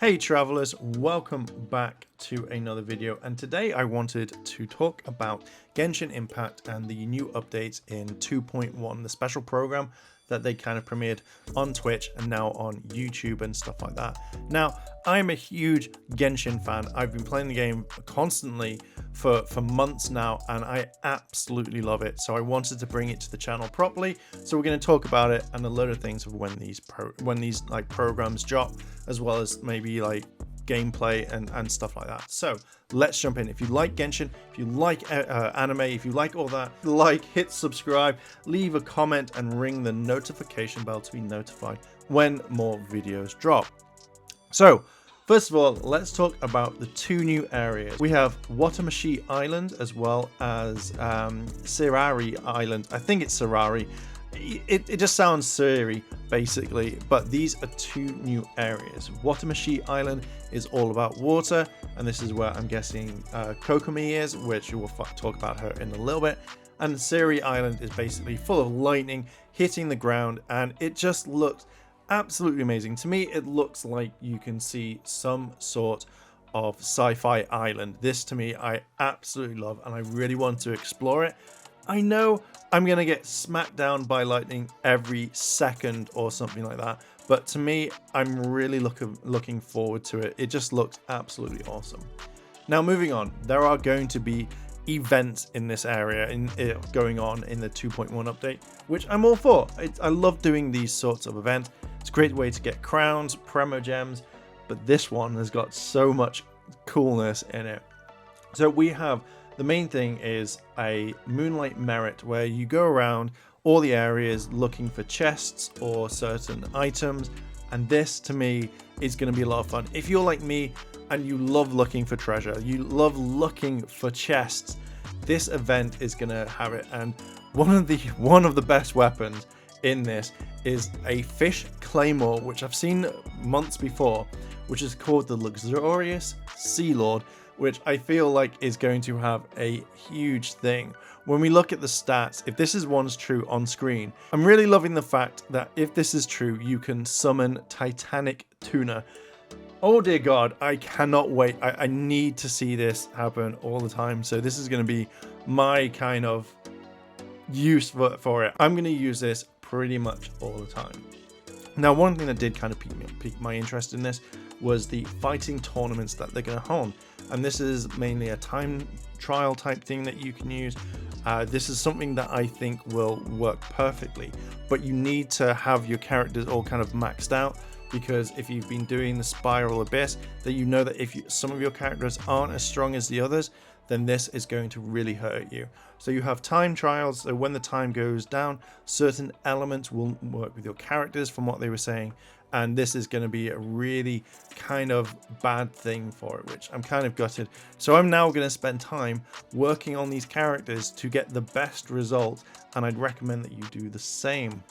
Hey travelers, welcome back to another video, and today I wanted to talk about Genshin Impact and the new updates in 2.1, the special program that they kind of premiered on Twitch and now on YouTube and stuff like that. Now, I'm a huge Genshin fan. I've been playing the game constantly for months now, and I absolutely love it. So I wanted to bring it to the channel properly. So we're going to talk about it and a load of things of when these like programs drop, as well as maybe like gameplay and stuff like that. So let's jump in. If you like Genshin, if you like anime, if you like all that, hit subscribe, leave a comment, and ring the notification bell to be notified when more videos drop. So first of all, let's talk about the two new areas. We have Watamashi Island as well as Sirari Island. I think it's Sirari. It just sounds Siri basically, but these are two new areas. Watamashi Island is all about water, and this is where I'm guessing Kokomi is, which we'll talk about her in a little bit. And Siri Island is basically full of lightning hitting the ground, and it just looks absolutely amazing. To me, it looks like you can see some sort of sci-fi island. This to me, I absolutely love, and I really want to explore it. I know I'm going to get smacked down by lightning every second or something like that, but to me, I'm really looking forward to it. It just looks absolutely awesome. Now, moving on, there are going to be events in this area going on in the 2.1 update, which I'm all for. I love doing these sorts of events. It's a great way to get crowns, premo gems, but this one has got so much coolness in it. So we have, the main thing is a Moonlight Merit, where you go around all the areas looking for chests or certain items, and this to me is going to be a lot of fun. If you're like me and you love looking for treasure, you love looking for chests, this event is going to have it. And one of the best weapons in this is a fish claymore, which I've seen months before, which is called the Luxurious Sea Lord, which I feel like is going to have a huge thing. When we look at the stats, if this is one's true on screen, I'm really loving the fact that if this is true, you can summon Titanic Tuna. Oh dear God, I cannot wait. I need to see this happen all the time. So this is going to be my kind of use for it. I'm going to use this pretty much all the time. Now, one thing that did kind of pique my interest in this was the fighting tournaments that they're going to hold. And this is mainly a time trial type thing that you can use. This is something that I think will work perfectly, but you need to have your characters all kind of maxed out, because if you've been doing the Spiral Abyss, then you know that if some of your characters aren't as strong as the others, then this is going to really hurt you. So you have time trials, so when the time goes down, certain elements will work with your characters from what they were saying, and this is going to be a really kind of bad thing for it, which I'm kind of gutted. So I'm now going to spend time working on these characters to get the best result, and I'd recommend that you do the same.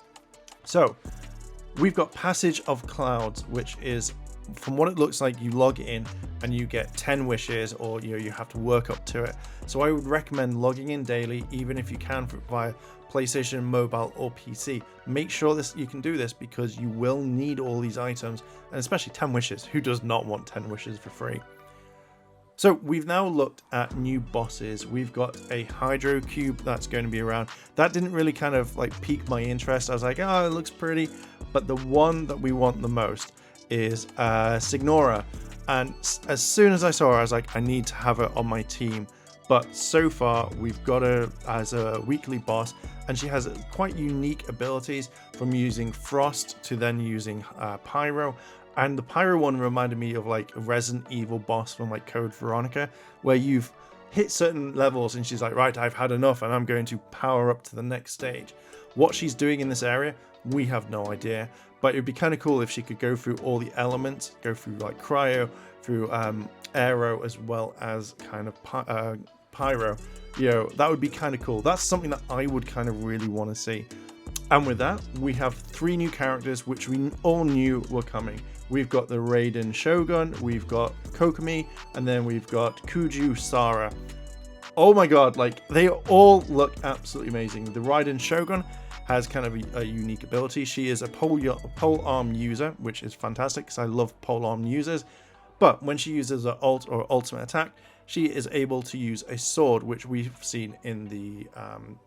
So we've got Passage of Clouds, which is, from what it looks like, you log in and you get 10 wishes, or you have to work up to it. So I would recommend logging in daily, even if you can via PlayStation, mobile, or PC. Make sure you can do this, because you will need all these items, and especially 10 wishes. Who does not want 10 wishes for free? So we've now looked at new bosses. We've got a Hydro Cube that's going to be around. That didn't really kind of like pique my interest. I was like, oh, it looks pretty. But the one that we want the most is Signora. And as soon as I saw her, I was like, I need to have her on my team. But so far, we've got her as a weekly boss, and she has quite unique abilities, from using Frost to then using Pyro. And the Pyro one reminded me of like a Resident Evil boss from like Code Veronica, where you've hit certain levels and she's like, right, I've had enough and I'm going to power up to the next stage. What she's doing in this area, we have no idea, but it'd be kind of cool if she could go through all the elements, go through like Cryo, through Aero, as well as kind of Pyro. That would be kind of cool. That's something that I would kind of really want to see. And with that, we have 3 new characters which we all knew were coming. We've got the Raiden Shogun, we've got Kokomi, and then we've got Kuju Sara. Oh my god, like they all look absolutely amazing. The Raiden Shogun has kind of a unique ability. She is a pole arm user, which is fantastic because I love pole arm users. But when she uses her ult or ultimate attack, she is able to use a sword, which we've seen in the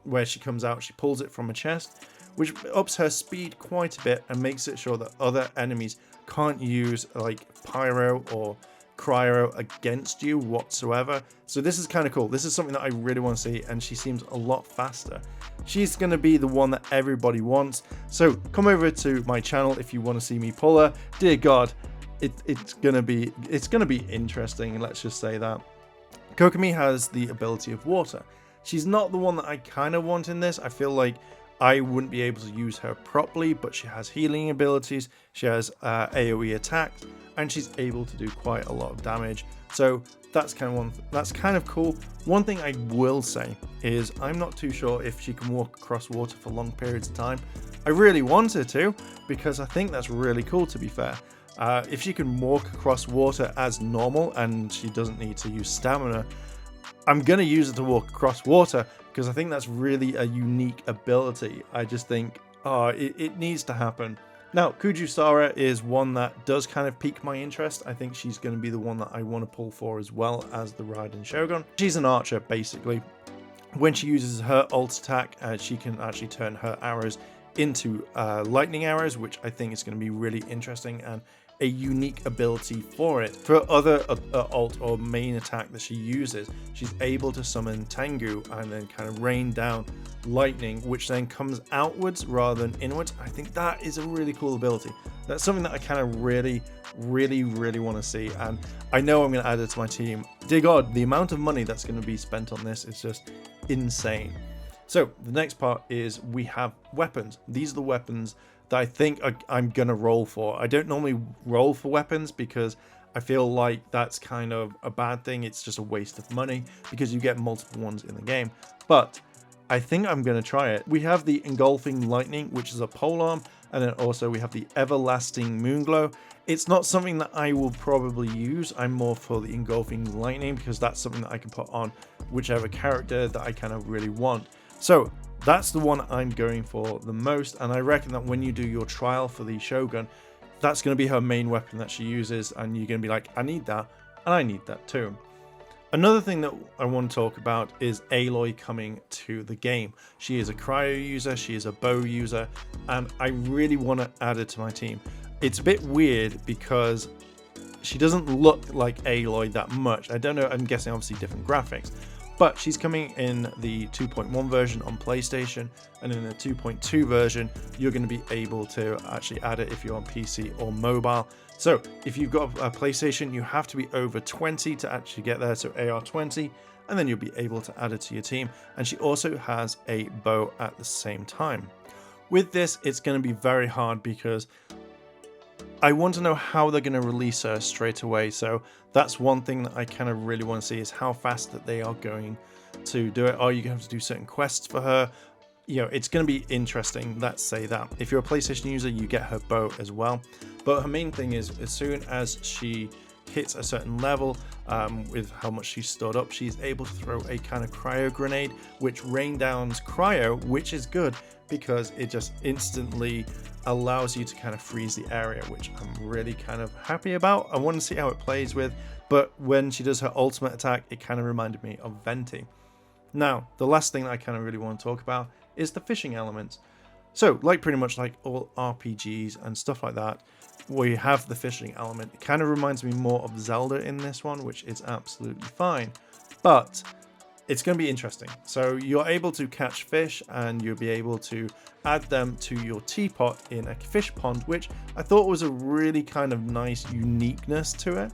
where she comes out, she pulls it from a chest, which ups her speed quite a bit and makes it sure that other enemies can't use like pyro or cryo against you whatsoever. So this is kind of cool. This is something that I really want to see, and she seems a lot faster. She's going to be the one that everybody wants. So come over to my channel if you want to see me pull her. Dear God, it's gonna be interesting, let's just say that. Kokomi has the ability of water. She's not the one that I kind of want in this. I feel like I wouldn't be able to use her properly, but she has healing abilities, she has AoE attacks, and she's able to do quite a lot of damage. So that's kind of cool. One thing I will say is I'm not too sure if she can walk across water for long periods of time. I really want her to, because I think that's really cool, to be fair. If she can walk across water as normal and she doesn't need to use stamina, I'm going to use it to walk across water because I think that's really a unique ability. I just think, it needs to happen. Now, Kujusara is one that does kind of pique my interest. I think she's going to be the one that I want to pull for as well as the Raiden Shogun. She's an archer, basically. When she uses her ult attack, she can actually turn her arrows into lightning arrows, which I think is going to be really interesting and a unique ability for it. For other ult or main attack that she uses, she's able to summon Tengu and then kind of rain down lightning, which then comes outwards rather than inwards. I think that is a really cool ability. That's something that I kind of really want to see, and I know I'm going to add it to my team. Dear God, the amount of money that's going to be spent on this is just insane. So the next part is we have weapons. These are the weapons that I think I'm going to roll for. I don't normally roll for weapons because I feel like that's kind of a bad thing. It's just a waste of money because you get multiple ones in the game. But I think I'm going to try it. We have the Engulfing Lightning, which is a polearm, and then also we have the Everlasting Moonglow. It's not something that I will probably use. I'm more for the Engulfing Lightning because that's something that I can put on whichever character that I kind of really want. So that's the one I'm going for the most, and I reckon that when you do your trial for the Shogun, that's going to be her main weapon that she uses, and you're going to be like, I need that, and I need that too. Another thing that I want to talk about is Aloy coming to the game. She is a cryo user, she is a bow user, and I really want to add her to my team. It's a bit weird because she doesn't look like Aloy that much. I don't know, I'm guessing obviously different graphics. But she's coming in the 2.1 version on PlayStation, and in the 2.2 version, you're going to be able to actually add it if you're on PC or mobile. So if you've got a PlayStation, you have to be over 20 to actually get there, so AR20, and then you'll be able to add it to your team. And she also has a bow at the same time. With this, it's going to be very hard because I want to know how they're going to release her straight away. So that's one thing that I kind of really want to see, is how fast that they are going to do it. Are you going to have to do certain quests for her? You know, it's going to be interesting, let's say that. If you're a PlayStation user, you get her bow as well. But her main thing is, as soon as she hits a certain level, with how much she's stored up, she's able to throw a kind of cryo grenade, which rain downs cryo, which is good because it just instantly allows you to kind of freeze the area, which I'm really kind of happy about. I want to see how it plays with, but when she does her ultimate attack, it kind of reminded me of Venti. Now, the last thing that I kind of really want to talk about is the fishing elements. So, like pretty much like all RPGs and stuff like that, we have the fishing element. It kind of reminds me more of Zelda in this one, which is absolutely fine, but it's going to be interesting. So you're able to catch fish and you'll be able to add them to your teapot in a fish pond, which I thought was a really kind of nice uniqueness to it.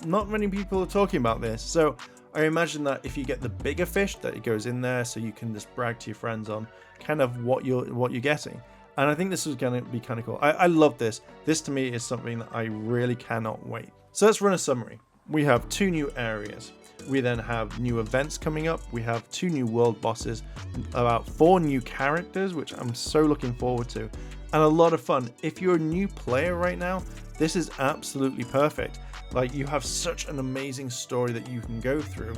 Not many people are talking about this, so I imagine that if you get the bigger fish, that it goes in there so you can just brag to your friends on kind of what you're getting. And I think this is going to be kind of cool. I love this. This to me is something that I really cannot wait. So let's run a summary. We have 2 new areas. We then have new events coming up. We have 2 new world bosses, about 4 new characters, which I'm so looking forward to, and a lot of fun. If you're a new player right now, this is absolutely perfect. Like, you have such an amazing story that you can go through.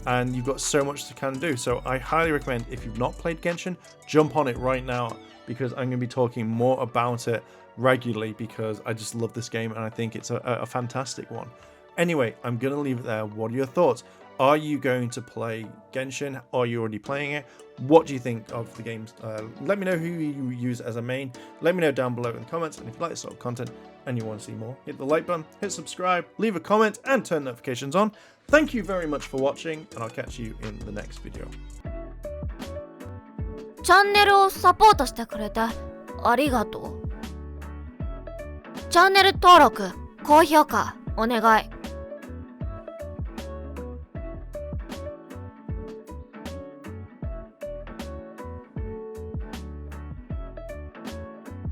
and you've got so much to kind of do. So I highly recommend, if you've not played Genshin, jump on it right now, because I'm going to be talking more about it regularly, because I just love this game and I think it's a fantastic one. Anyway, I'm going to leave it there. What are your thoughts? Are you going to play Genshin? Are you already playing it? What do you think of the games? Let me know who you use as a main. Let me know down below in the comments. And if you like this sort of content and you want to see more, hit the like button, hit subscribe, leave a comment, and turn notifications on. Thank you very much for watching, and I'll catch you in the next video. チャンネルをサポートしてくれてありがとう。チャンネル登録、高評価お願い。